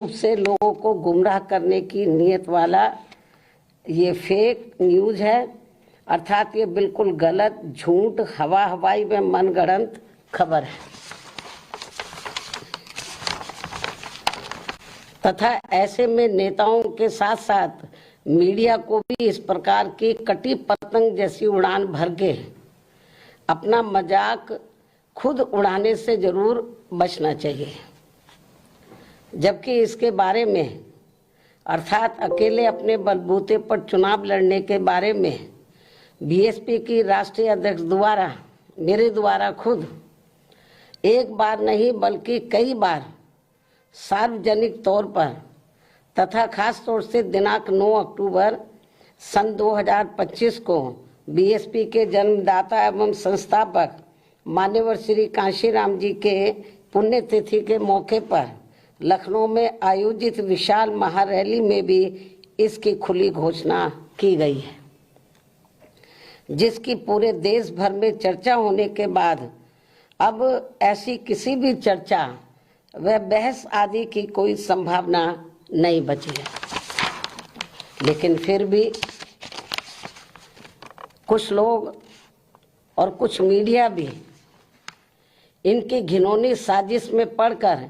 से लोगों को गुमराह करने की नीयत वाला ये फेक न्यूज है, अर्थात ये बिल्कुल गलत, झूठ, हवाई में मनगढ़ंत खबर है तथा ऐसे में नेताओं के साथ साथ मीडिया को भी इस प्रकार की कटी पतंग जैसी उड़ान भर के अपना मजाक खुद उड़ाने से जरूर बचना चाहिए। जबकि इसके बारे में अर्थात अकेले अपने बलबूते पर चुनाव लड़ने के बारे में बीएसपी की राष्ट्रीय अध्यक्ष द्वारा मेरे द्वारा खुद एक बार नहीं बल्कि कई बार सार्वजनिक तौर पर तथा खास तौर से दिनांक 9 अक्टूबर सन 2025 को बीएसपी के जन्मदाता एवं संस्थापक मान्यवर श्री कांशीराम जी के पुण्यतिथि के मौके पर लखनऊ में आयोजित विशाल महारैली में भी इसकी खुली घोषणा की गई है, जिसकी पूरे देश भर में चर्चा होने के बाद अब ऐसी किसी भी चर्चा व बहस आदि की कोई संभावना नहीं बची है। लेकिन फिर भी कुछ लोग और कुछ मीडिया भी इनकी घिनौनी साजिश में पड़कर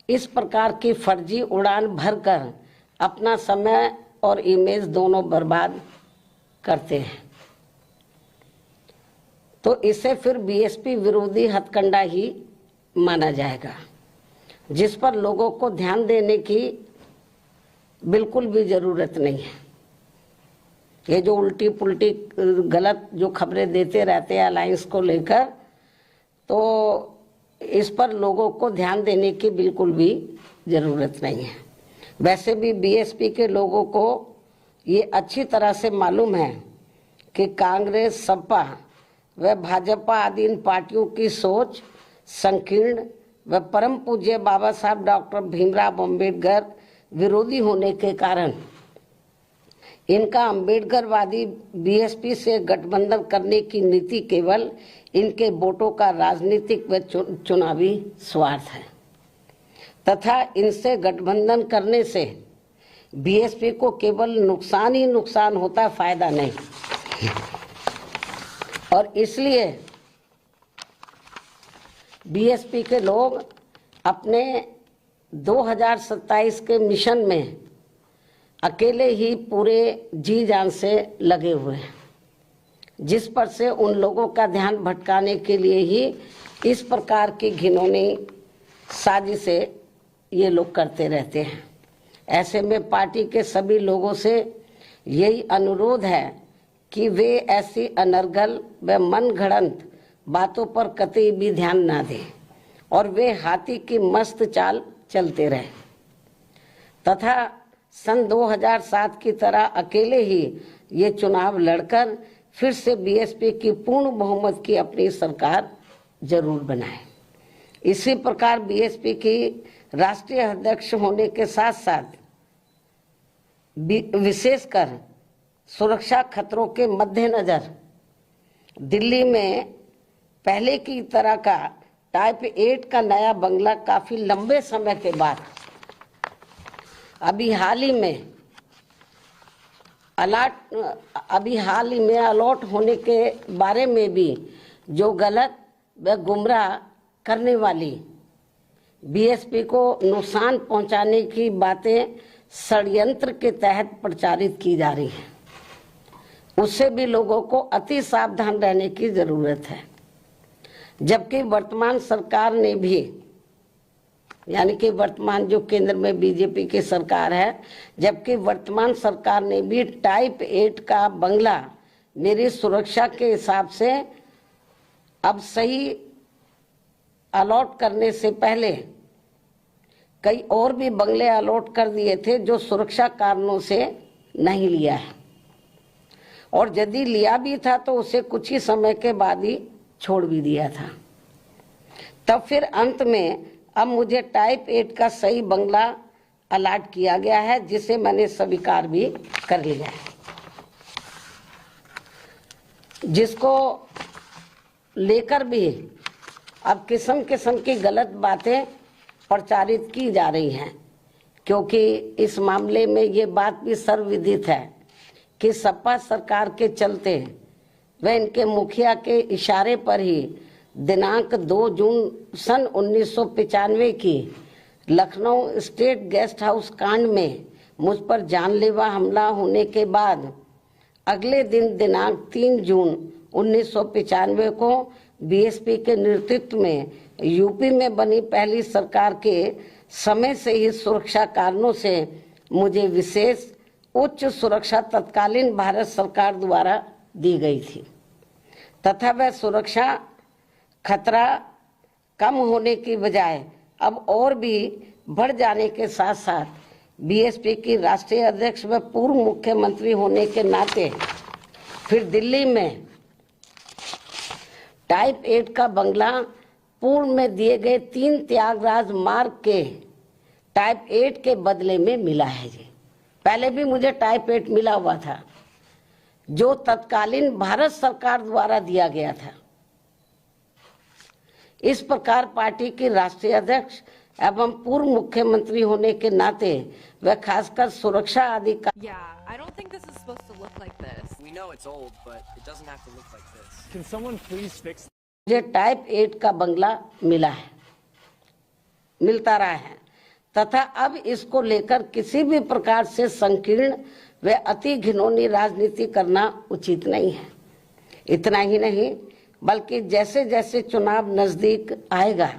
इस प्रकार की फर्जी उड़ान भरकर अपना समय और इमेज दोनों बर्बाद करते हैं, तो इसे फिर बीएसपी विरोधी हथकंडा ही माना जाएगा, जिस पर लोगों को ध्यान देने की बिल्कुल भी जरूरत नहीं है। ये जो उल्टी पुल्टी गलत जो खबरें देते रहते हैं अलायंस को लेकर, तो इस पर लोगों को ध्यान देने की बिल्कुल भी जरूरत नहीं है। वैसे भी बीएसपी के लोगों को ये अच्छी तरह से मालूम है कि कांग्रेस, सपा व भाजपा आदि इन पार्टियों की सोच संकीर्ण व परम पूज्य बाबा साहब डॉक्टर भीमराव अम्बेडकर विरोधी होने के कारण इनका अम्बेडकरवादी बीएसपी से गठबंधन करने की नीति केवल इनके वोटों का राजनीतिक व चुनावी स्वार्थ है तथा इनसे गठबंधन करने से बीएसपी को केवल नुकसान ही नुकसान होता है, फायदा नहीं। और इसलिए बीएसपी के लोग अपने 2027 के मिशन में अकेले ही पूरे जी जान से लगे हुए हैं, जिस पर से उन लोगों का ध्यान भटकाने के लिए ही इस प्रकार की घिनौनी साजिशें ये लोग करते रहते हैं। ऐसे में पार्टी के सभी लोगों से यही अनुरोध है कि वे ऐसी अनर्गल व मनगढ़ंत बातों पर कतई भी ध्यान ना दें और वे हाथी की मस्त चाल चलते रहे तथा सन 2007 की तरह अकेले ही ये चुनाव लड़कर फिर से बीएसपी की पूर्ण बहुमत की अपनी सरकार जरूर बनाए। इसी प्रकार बीएसपी की राष्ट्रीय अध्यक्ष होने के साथ साथ विशेषकर सुरक्षा खतरों के मद्देनजर दिल्ली में पहले की तरह का टाइप 8 का नया बंगला काफी लंबे समय के बाद अभी हाल ही में अलॉट होने के बारे में भी जो गलत व गुमराह करने वाली बीएसपी को नुकसान पहुंचाने की बातें षड्यंत्र के तहत प्रचारित की जा रही हैं, उससे भी लोगों को अति सावधान रहने की जरूरत है। जबकि वर्तमान सरकार ने भी, यानी कि वर्तमान जो केंद्र में बीजेपी की सरकार है, जबकि वर्तमान सरकार ने भी टाइप 8 का बंगला मेरी सुरक्षा के हिसाब से अब सही अलॉट करने से पहले कई और भी बंगले अलॉट कर दिए थे जो सुरक्षा कारणों से नहीं लिया है, और यदि लिया भी था तो उसे कुछ ही समय के बाद ही छोड़ भी दिया था। तब फिर अंत में अब मुझे टाइप 8 का सही बंगला अलॉट किया गया है, जिसे मैंने स्वीकार भी कर लिया है, जिसको लेकर भी अब किस्म किस्म की गलत बातें प्रचारित की जा रही हैं क्योंकि इस मामले में ये बात भी सर्वविदित है कि सपा सरकार के चलते व इनके मुखिया के इशारे पर ही दिनांक 2 जून सन 1995 की लखनऊ स्टेट गेस्ट हाउस कांड में मुझ पर जानलेवा हमला होने के बाद अगले दिन दिनांक 3 जून 1995 को बीएसपी के नेतृत्व में यूपी में बनी पहली सरकार के समय से ही सुरक्षा कारणों से मुझे विशेष उच्च सुरक्षा तत्कालीन भारत सरकार द्वारा दी गई थी तथा वह सुरक्षा खतरा कम होने की बजाय अब और भी बढ़ जाने के साथ साथ बीएसपी की राष्ट्रीय अध्यक्ष व पूर्व मुख्यमंत्री होने के नाते फिर दिल्ली में टाइप 8 का बंगला पूर्व में दिए गए 3 त्यागराज मार्ग के टाइप 8 के बदले में मिला है। जी पहले भी मुझे टाइप 8 मिला हुआ था जो तत्कालीन भारत सरकार द्वारा दिया गया था। इस प्रकार पार्टी की राष्ट्रीय अध्यक्ष एवं पूर्व मुख्यमंत्री होने के नाते वह खासकर सुरक्षा अधिकारी मुझे टाइप 8 का बंगला मिलता रहा है तथा अब इसको लेकर किसी भी प्रकार से संकीर्ण व अति घिनौनी राजनीति करना उचित नहीं है। इतना ही नहीं बल्कि जैसे जैसे चुनाव नजदीक आएगा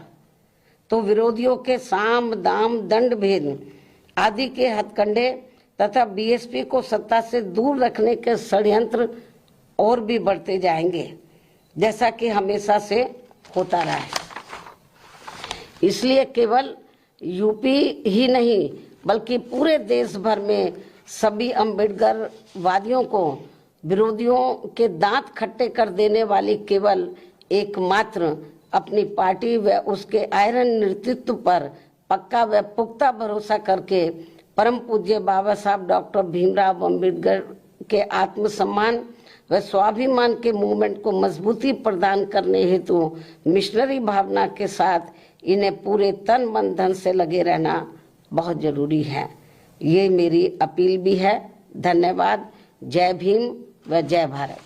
तो विरोधियों के साम दाम दंड भेद आदि के हथकंडे तथा बीएसपी को सत्ता से दूर रखने के षड्यंत्र और भी बढ़ते जाएंगे जैसा कि हमेशा से होता रहा है। इसलिए केवल यूपी ही नहीं बल्कि पूरे देश भर में सभी अम्बेडकर वादियों को विरोधियों के दांत खट्टे कर देने वाली केवल एकमात्र अपनी पार्टी व उसके आयरन नेतृत्व पर पक्का व पुख्ता भरोसा करके परम पूज्य बाबा साहब डॉक्टर भीमराव अम्बेडकर के आत्मसम्मान व स्वाभिमान के मूवमेंट को मजबूती प्रदान करने हेतु मिशनरी भावना के साथ इन्हें पूरे तन मन धन से लगे रहना बहुत जरूरी है। ये मेरी अपील भी है। धन्यवाद। जय भीम व जय भारत।